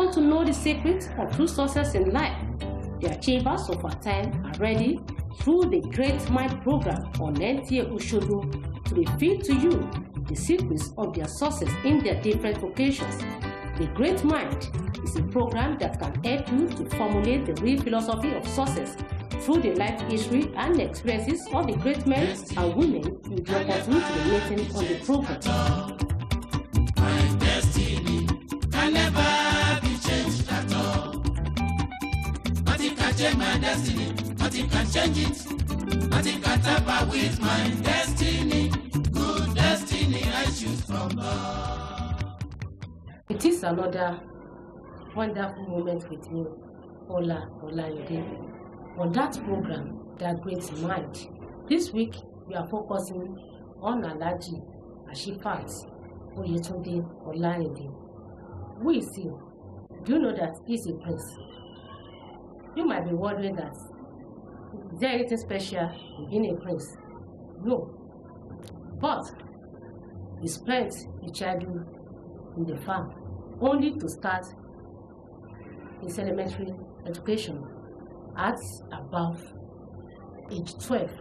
want to know the secret of true success in life? The achievers of our time are ready through the Great Mind program on Oyetunde to reveal to you the secrets of their success in their different vocations. The Great Mind is a program that can help you to formulate the real philosophy of success through the life history and experiences of the great men and women with the opportunity to be meeting on the program. My destiny can never be changed at all. Nothing can change my destiny, nothing can change it. Nothing can tamper with my destiny. Good destiny I choose from God. It is another wonderful moment with me, Olarinde, on that program, That Great Mind. This week, we are focusing on Alhaji, Ashifat, Oyetunde, Olarinde. Who is he? Do you know that he's a prince? You might be wondering that, is there anything special in being a prince? No. But he spent his childhood in the farm, only to start his elementary education at about age 12.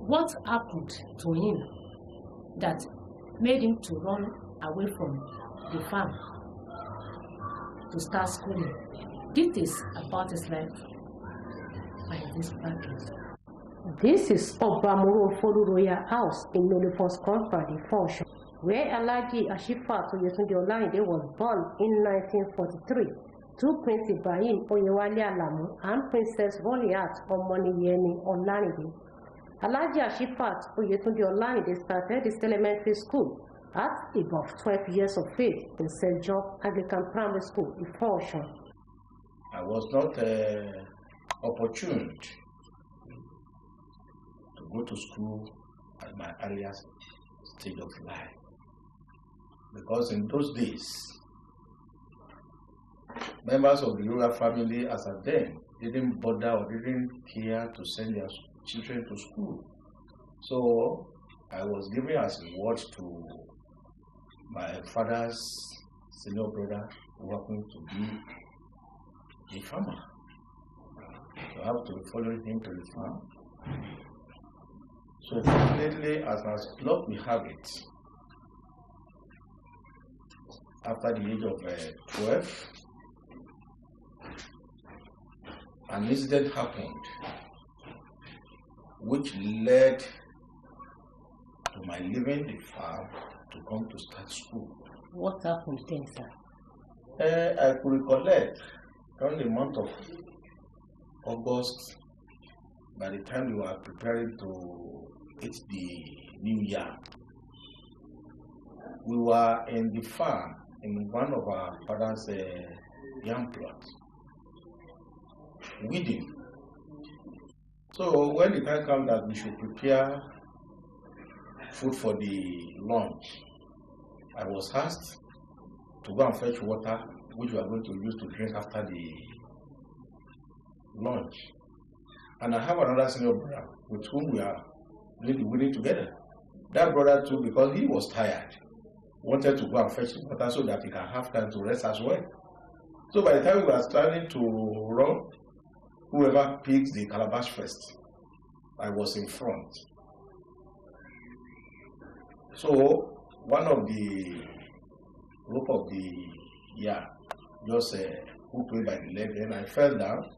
What happened to him that made him to run away from the farm to start schooling? Details about his life by this package. This is Ifon-Orolu Royal House in Nolifos Compound, Ifon-Orolu, where Alhaji Ashifat Oyetunde Olarinde was born in 1943 to Prince Ibrahim Oyewale Alamu and Princess Roliat Omoniyemi Olarinde. Alhaji Ashifat Oyetunde Olarinde started his elementary school at above 12 years of age in St. John Anglican Primary School, Ifon-Orolu. I was not opportune to go to school at my earliest stage of life, because in those days, members of the rural family as at then didn't bother or didn't care to send their children to school. So I was given as a reward to my father's senior brother, who happened to be a farmer. So I have to follow him to the farm. So fortunately, as luck we have it, after the age of 12, an incident happened which led to my leaving the farm to come to start school. What happened then, sir? I could recollect during the month of August, by the time we were preparing to hit the new year, we were in the farm in one of our father's yam plots, weeding. So when the time comes that we should prepare food for the lunch, I was asked to go and fetch water, which we are going to use to drink after the lunch. And I have another senior brother with whom we are doing the weeding together. That brother too, because he was tired, wanted to go and fetch the water so that he can have time to rest as well. So by the time we were starting to run, whoever picked the calabash first, I was in front. So one of the rope of the just hooked me by the leg, then I fell down.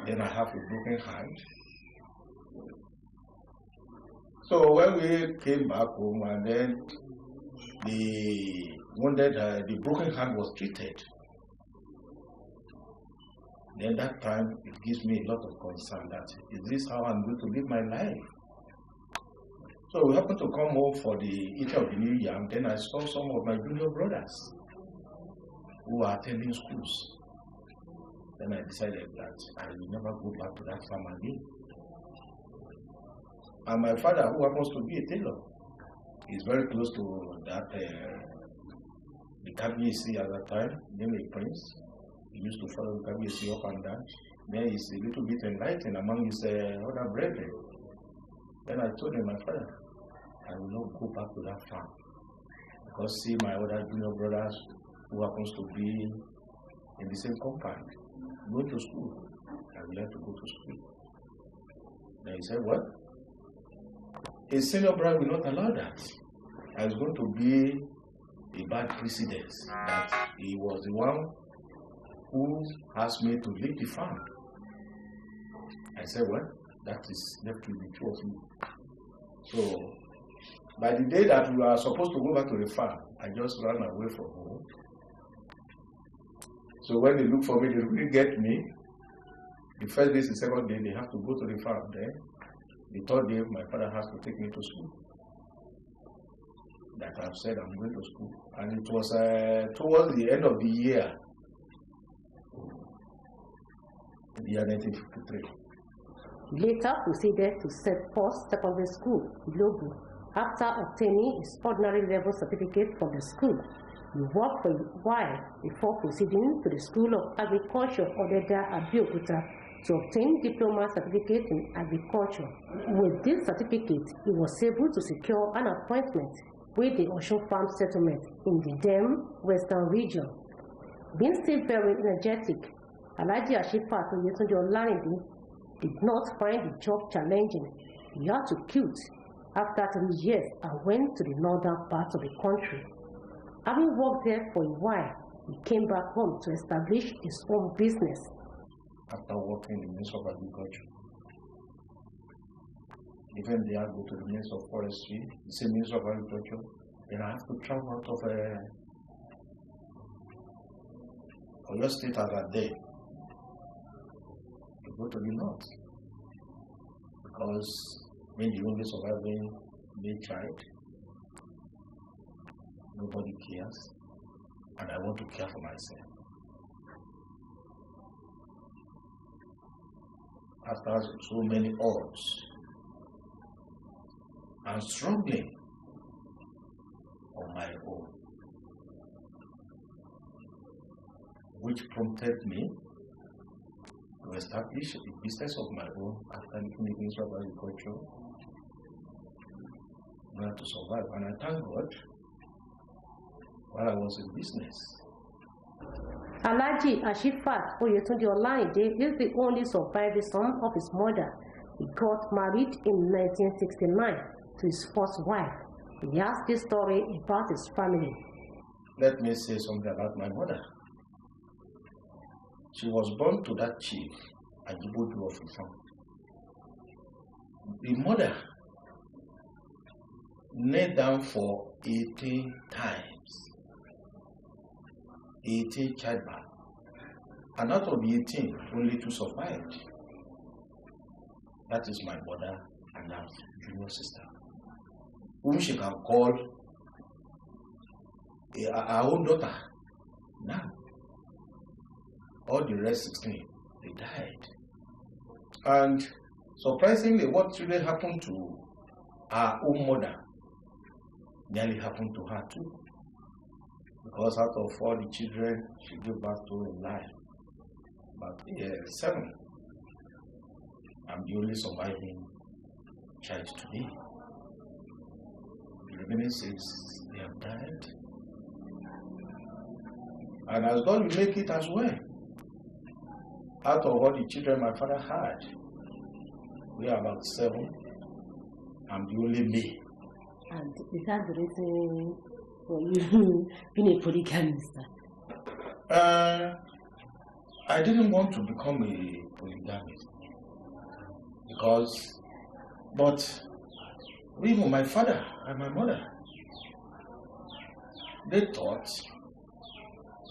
Then I have a broken hand. So when we came back home, and then the broken hand was treated. Then that time it gives me a lot of concern that is this how I'm going to live my life? So we happened to come home for the eating of the new year, and then I saw some of my junior brothers who were attending schools. Then I decided that I will never go back to that farm again. And my father, who happens to be a tailor, is very close to that, the KBC at that time, named a prince. He used to follow the KBC up and down. Then he's a little bit enlightened among his other brethren. Then I told him, my father, I will not go back to that farm. Because see my other junior brothers, who happens to be in the same compound, going to school. I would like to go to school. Then he said, what? A senior brother will not allow that. I was going to be a bad precedent that he was the one who asked me to leave the farm. I said, well, that is definitely true of me. So, by the day that we were supposed to go back to the farm, I just ran away from home. So when they look for me, they really get me. The first day, the second day, they have to go to the farm. Then, the third day, my father has to take me to school. That I've said I'm going to school. And it was towards the end of the year, the year 1953. Later proceeded to St. Paul's Secondary School, Ilobu. After obtaining his ordinary level certificate from the school, he worked for a while before proceeding to the School of Agriculture, Odeda, Abeokuta, to obtain diploma certificate in agriculture. With this certificate, he was able to secure an appointment with the Osun Farm Settlement in the then Western region. Being still very energetic, Alhaji Ashifat Oyetunde Olarinde did not find the job challenging. He had to quit after 3 years and went to the northern part of the country. Having worked there for a while, he came back home to establish his own business. After working in the Ministry of Agriculture, even there I go to the Ministry of Forestry, the same Ministry of Agriculture, then I have to travel out of Oyo State as a day to go to the north. Because when the only surviving male child, nobody cares, and I want to care for myself. After so many odds and struggling on my own, which prompted me to establish a business of my own after leaving the Ministry of Agriculture in order to survive. And I thank God while I was in business. Alhaji Ashifat Oyetunde Olarinde is the only surviving son of his mother. He got married in 1969 to his first wife. He has this story about his family. Let me say something about my mother. She was born to that chief, Asiwaju of Ifon. The mother knelt down for 18 times. 18 childbirth. And out of the 18, only 2 survived. That is my mother and our junior sister, whom she can call our own daughter. Now, all the rest 16, they died. And surprisingly, what really happened to our own mother nearly happened to her too. Because out of all the children she gave birth to in life, about 7, I'm the only surviving child today. The remaining 6, they have died. And as God will make it as well, out of all the children my father had, we are about 7, I'm the only male. And is that the reason for you being a polygamist? I didn't want to become a polygamist but even my father and my mother, they thought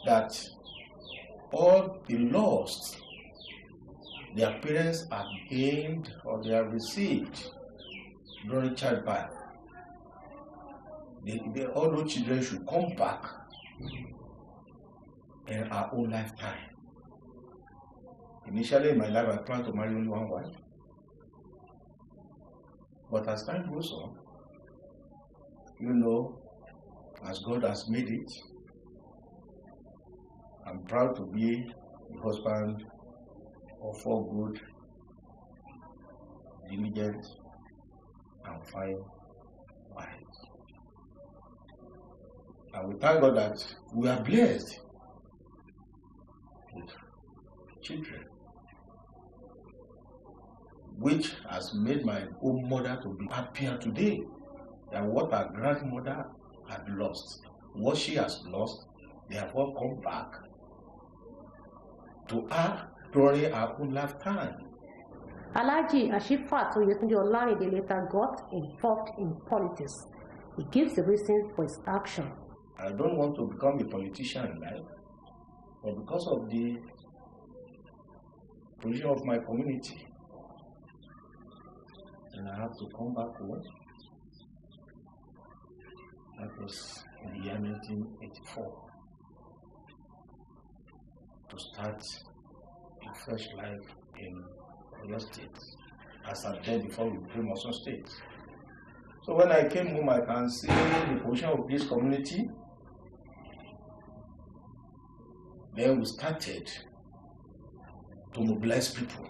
that all the lost their parents have gained or they have received during childbirth, all those children should come back in our own lifetime. Initially in my life, I planned to marry only one wife. But as time goes on, as God has made it, I'm proud to be a husband of 4 good, diligent, and fine wives. And we thank God that we are blessed children, which has made my own mother to be happier today than what her grandmother had lost. What she has lost, they have all come back to her during her own lifetime. Alhaji Ashifat Oyetunde Olarinde later got involved in politics. He gives the reason for his action. I don't want to become a politician in life, but because of the position of my community, and I have to come back home. That was in the year 1984 to start a fresh life in Oyo State, as I did before we became Osun State. So when I came home, I can see the position of this community. Then we started to mobilize people,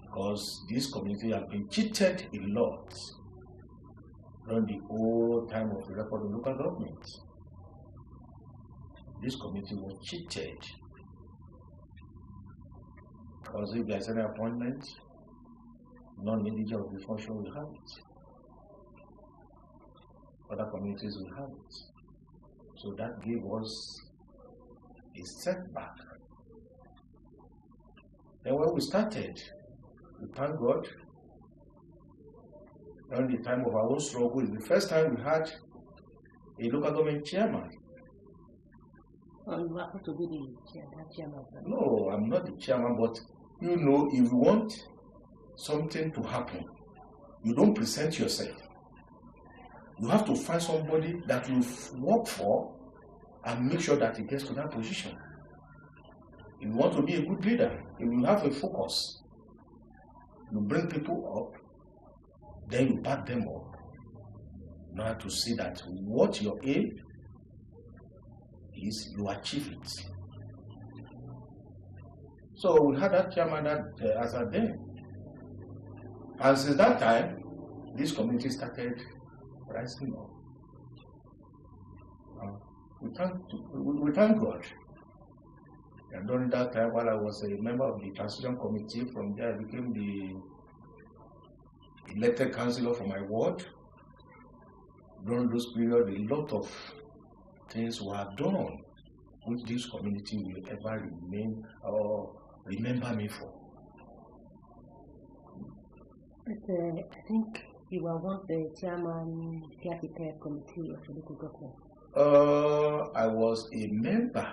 because this community has been cheated a lot during the whole time of the record of local government. This community was cheated, because if there's any appointment, non-indigenous of the function will have it. Other communities will have it. So that gave us a setback. Then when we started, we thank God, during the time of our own struggle, it's the first time we had a local government chairman. You happen to be the chairman? No, I'm not the chairman, but you know, if you want something to happen, you don't present yourself. You have to find somebody that you work for and make sure that he gets to that position. If you want to be a good leader, if you have a focus, you bring people up, then you back them up, in order to see that what your aim is, you achieve it. So we had that chairman as a then. And since that time, this community started rising up. We thank God. And during that time, while I was a member of the transition committee, from there I became the elected councillor for my ward. During those periods, a lot of things were done which this community will ever remain or remember me for. I think you were once the chairman caretaker committee of the local government. I was a member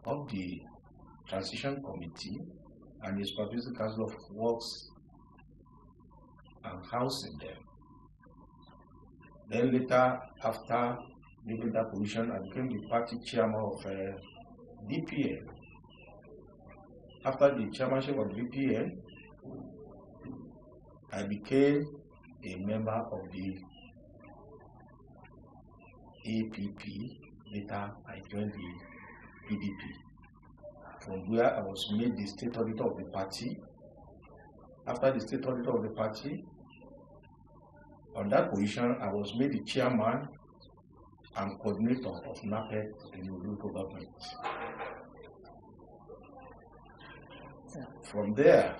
of the transition committee and the supervisory council of works and housing there. Then later, after leaving that position, I became the party chairman of DPN. After the chairmanship of DPN, I became a member of the APP. Later, I joined the PDP, from where I was made the state auditor of the party. After the state auditor of the party, on that position, I was made the chairman and coordinator of NAPED in the local government. From there,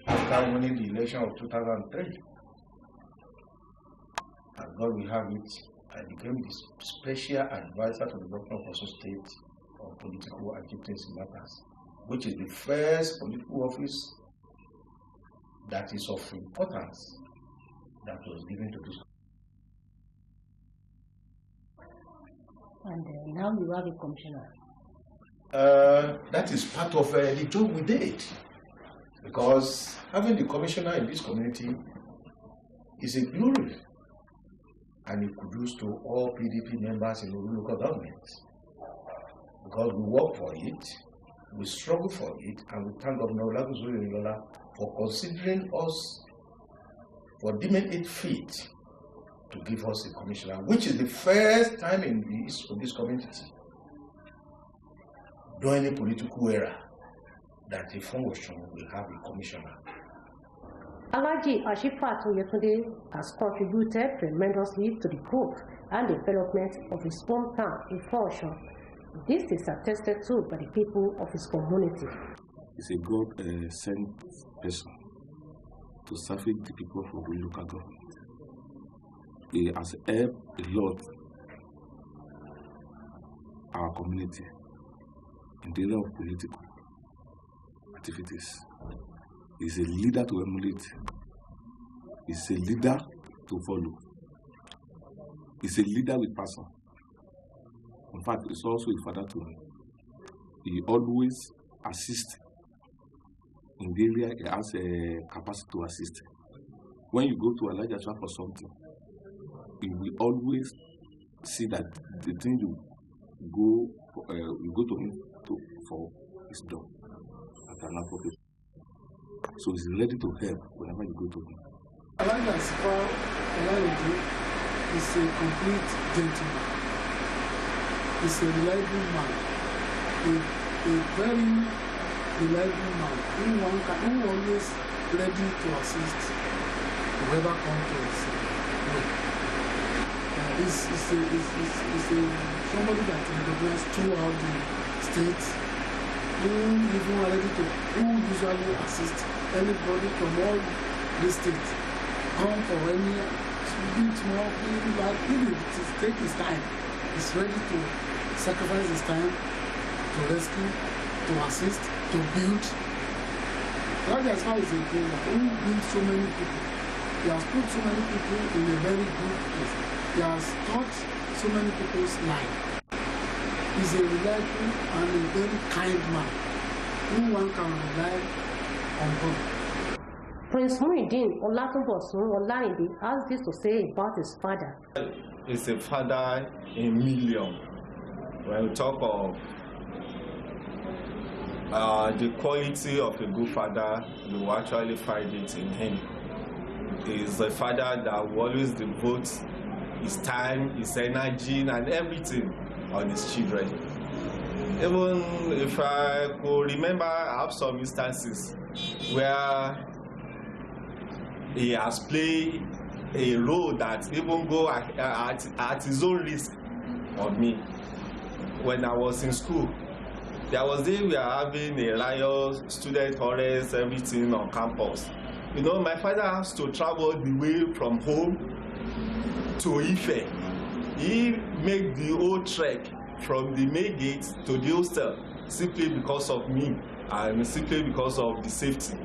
after winning the election of 2003, as God will have it, I became the special advisor to the governor of Osun State on political and chieftaincy matters, which is the first political office that is of importance that was given to this. And now you are the commissioner. That is part of the job we did, because having the commissioner in this community is a glory, and it kudos to all PDP members in the local government, because we work for it, we struggle for it, and we thank Governor Olarinde for considering us, for deeming it fit to give us a commissioner, which is the first time in the history of this community, during a political era, that Ifon-Orolu will have a commissioner. Alhaji Ashifat Oyetunde has contributed tremendously to the growth and development of his hometown, Ifon-Orolu. This is attested to by the people of his community. He's a God-sent person to serve the people of the local government. He has helped a lot our community in the area of political activities. He's a leader to emulate. He's a leader to follow. He's a leader with passion. In fact, he's also a father to me. He always assists in the area he has a capacity to assist. When you go to Alhaji for something, he will always see that the thing you go to him for is done at an appropriate. So he's ready to help whenever you go to him. Alhaji Olarinde is a complete gentleman. He's a reliable man, a very reliable man who always ready to assist whoever comes to his way. He's somebody that represents throughout the state, who usually assist anybody from all the states. Come for any bit more, even take his time. He's ready to sacrifice his time to rescue, to assist, to build. That's how he's a builder who builds so many people. He has put so many people in a very good place. He has taught so many people's life. He's a reliable and a very kind man who one can rely on God. Prince Muhyiddin Olarinde has this to say about his father. He's a father in million. When we talk of the quality of a good father, you actually find it in him. He's a father that will always devote his time, his energy, and everything on his children. Even if I could remember, I have some instances where he has played a role that even go at his own risk on me. When I was in school, there was a day we are having a riot, student arrest, everything on campus. You know, my father has to travel the way from home to Ife. He made the whole trek from the main gate to the hostel simply because of me and simply because of the safety.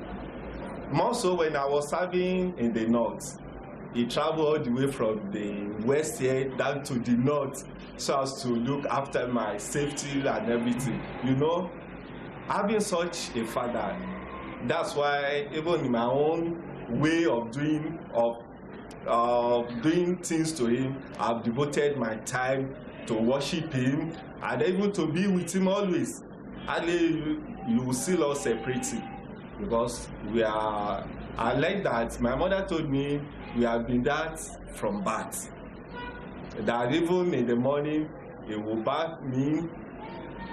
More so when I was serving in the north, he traveled all the way from the west here down to the north so as to look after my safety and everything. You know, having such a father, that's why even in my own way of doing things to him, I've devoted my time to worship him and even to be with him always. Hardly you will see us separating because I like that. My mother told me we have been that from birth. That even in the morning, he will bath me,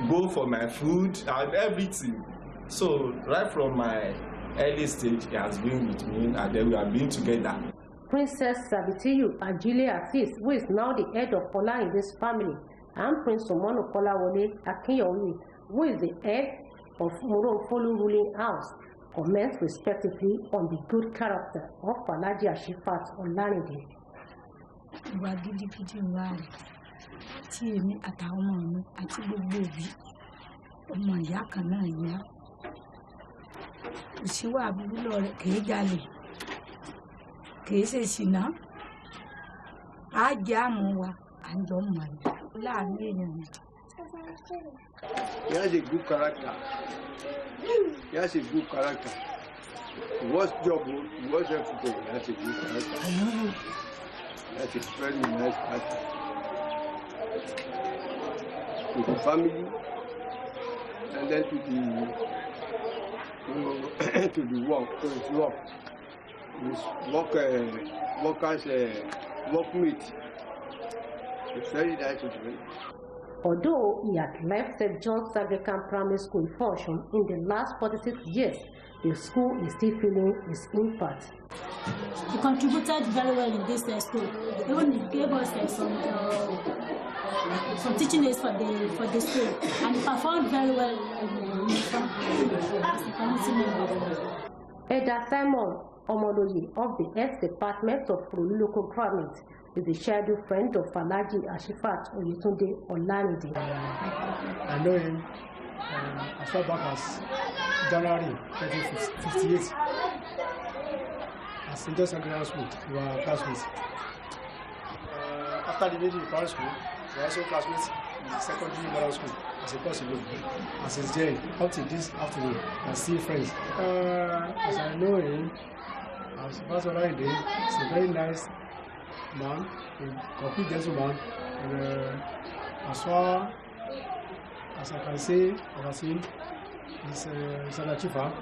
go for my food and everything. So right from my early stage, he has been with me and then we have been together. Princess Sabitiyu Ajile Asis, who is now the head of Olarinde's family, and Prince Omonu Kolawole Akinyomi, who is the head of Ifon-Orolu ruling house, comment respectively on the good character of Alhaji Ashifat Olarinde. Ìwà gidigidi wà tí èmi àtàwọn ọmọ mi àti gbogbo òbí ọmọ ìyá kan náà yá. Òṣìwà àbúrò rẹ̀ kìí jalè, kìí ṣe ṣìnà, á jẹ́ àmọ́ wa, à ń jọ mọ̀ ní láàrin èèyàn mi. He has a good character. He has a good character. He was job, he was everything. He has a good character. That's a very nice character. To the family, and then to the work, to his work. His workers, workmate. It's very nice of him. Although he had left St. John's Anglican Primary School function in the last 46 years, the school is still feeling its impact. He contributed very well in this school. Even he gave us some some teaching aids for the school, and he performed very well as a community member. Elder Simon Omoloye of the Health Department of Orolu Local Government is the childhood friend of Alhaji Ashifat Oyetunde Olarinde. I know him as far back as January 1958. At St. John's Secondary School, we were classmates. After the meeting in primary school, we were also classmates in the secondary middle school as a possible. And since then, up to this afternoon, we are still friends. As I know him, as Olarinde, he's a very nice man, a complete gentleman, and as far as I can say, I've seen, he's an achiever.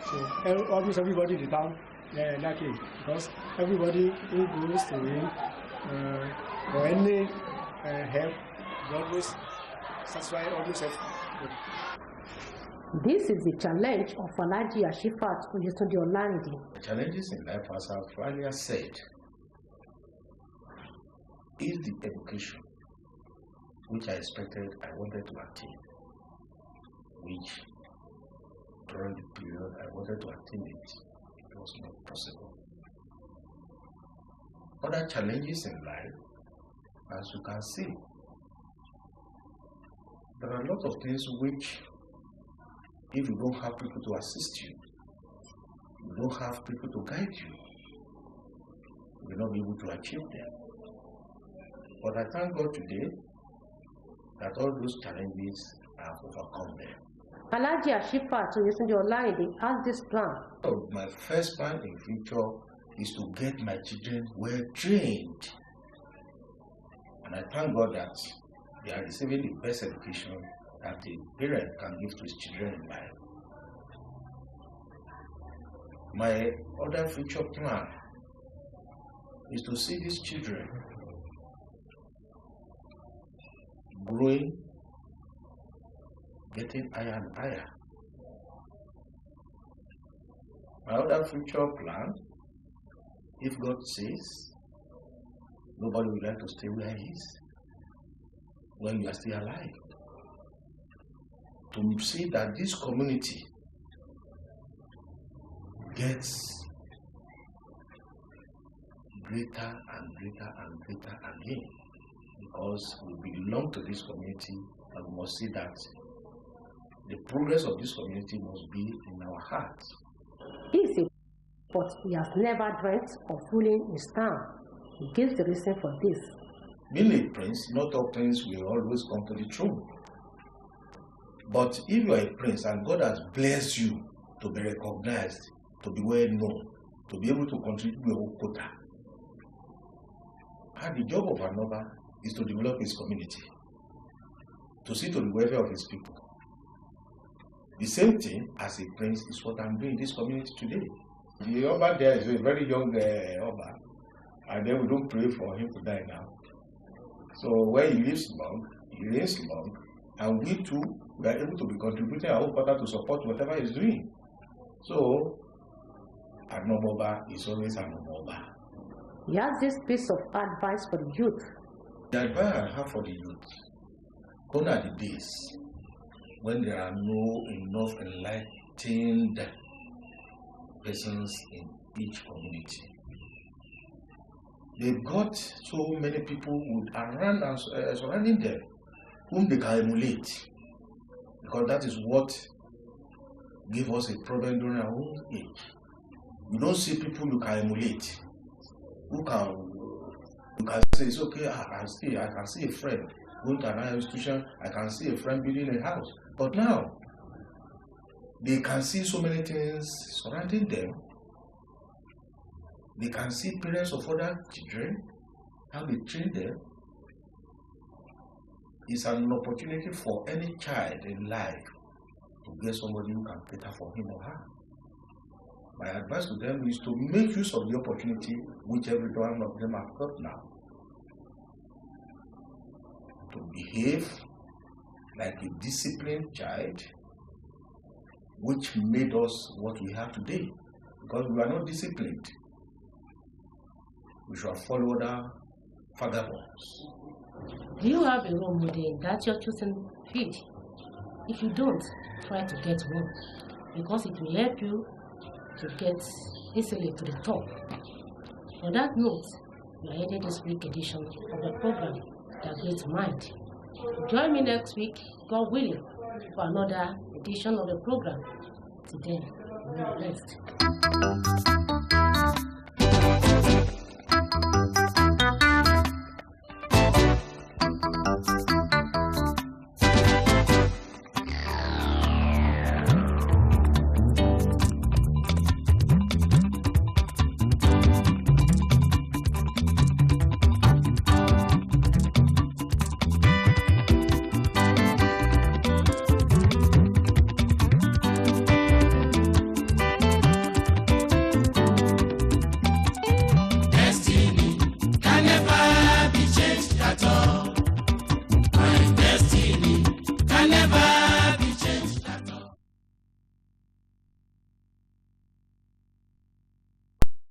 So almost everybody in the town like him, because everybody who goes to him for any help, he always satisfy almost everybody. This is the challenge of Alhaji Ashifat Oyetunde Olarinde. Challenges in life, as I've earlier said, is the education which I expected I wanted to attain, which during the period I wanted to attain it was not possible. Other challenges in life, as you can see, there are a lot of things which, if you don't have people to assist you, you don't have people to guide you, you will not be able to achieve them. But I thank God today that all those challenges have overcome them. Alhaji Ashifat Oyetunde Olarinde has this plan. So my first plan in future is to get my children well trained. And I thank God that they are receiving the best education that the parent can give to his children in life. My other future plan is to see these children growing, getting higher and higher. My other future plan, if God says, nobody would like to stay where he is when you are still alive. To see that this community gets greater and greater and greater again, because we belong to this community and we must see that the progress of this community must be in our hearts. He is a but he has never dreamt of ruling his town. He gives the reason for this. Being a prince, not all princes will always come to the throne. But if you are a prince and God has blessed you to be recognized, to be well known, to be able to contribute to your quota, and the job of another is to develop his community, to see to the welfare of his people. The same thing as a prince is what I'm doing in this community today. The Oba there is a very young Oba, and then we don't pray for him to die now. So when he lives long, he reigns long, and we too, we are able to be contributing our own quota to support whatever he's doing. So, an Oba is always an Oba. He has this piece of advice for the youth. The advice I have for the youth, gone are the days when there are no enough enlightened persons in each community. They've got so many people around and surrounding them whom they can emulate, because that is what gave us a problem during our own age. You don't see people you can emulate, who can say it's okay. I can see a friend going to another institution. I can see a friend building a house. But now they can see so many things surrounding them. They can see parents of other children, how they train them. It's an opportunity for any child in life to get somebody who can cater for him or her. My advice to them is to make use of the opportunity which every one of them have got now, to behave like a disciplined child, which made us what we have today. Because we are not disciplined, we shall follow the vagabonds. Do you have a role model in that your chosen field? If you don't, try to get one, because it will help you to get easily to the top. On that note, we are ending this week edition of the program, The Great Mind. Join me next week, God willing, for another edition of the program. Till then, be blessed.